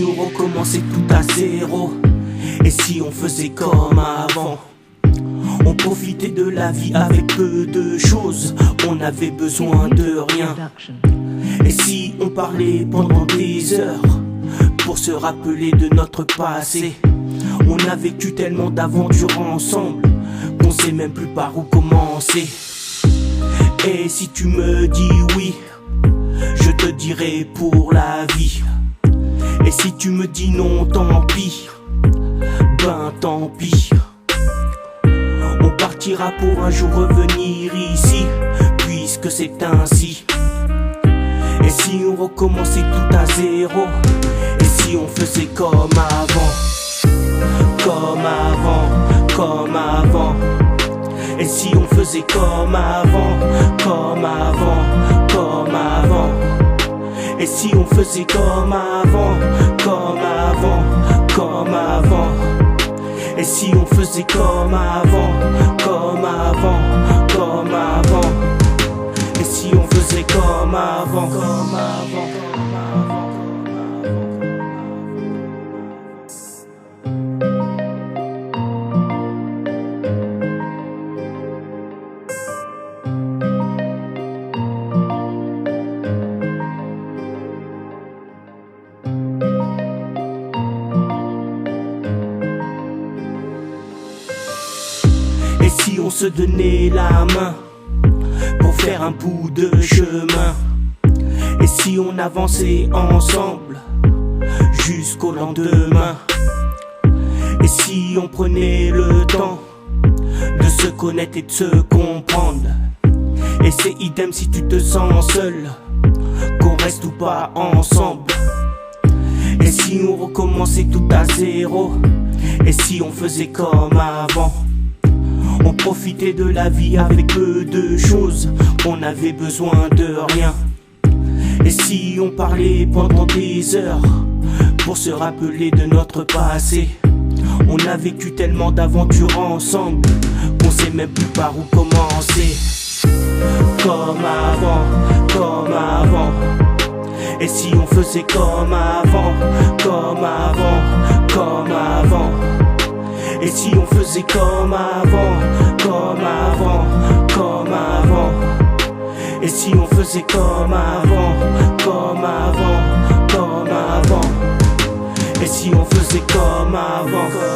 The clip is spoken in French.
on recommençait tout à zéro? Et si on faisait comme avant? On profitait de la vie avec peu de choses, on n'avait besoin de rien. Et si on parlait pendant des heures pour se rappeler de notre passé? On a vécu tellement d'aventures ensemble qu'on sait même plus par où commencer. Et si tu me dis oui, je te dirai pour la vie. Et si tu me dis non, tant pis, ben tant pis. On partira pour un jour revenir ici, puisque c'est ainsi. Et si on recommençait tout à zéro? Et si on faisait comme avant? Comme avant, comme avant. Et si on faisait comme avant? Comme avant, comme avant. Et si on faisait comme avant? Comme avant, comme avant. Et si on faisait comme avant? Comme avant, comme avant. Et si on faisait comme avant? Comme avant, comme avant. Et si on se donnait la main pour faire un bout de chemin? Et si on avançait ensemble jusqu'au lendemain? Et si on prenait le temps de se connaître et de se comprendre? Et c'est idem si tu te sens seul, qu'on reste ou pas ensemble. Et si on recommençait tout à zéro? Et si on faisait comme avant? On profitait de la vie avec peu de choses, on n'avait besoin de rien. Et si on parlait pendant des heures pour se rappeler de notre passé? On a vécu tellement d'aventures ensemble qu'on sait même plus par où commencer. Comme avant, comme avant. Et si on faisait comme avant? Comme avant, comme avant. Et si on faisait comme avant? Comme avant, comme avant. Et si on faisait comme avant? Comme avant, comme avant. Et si on faisait comme avant?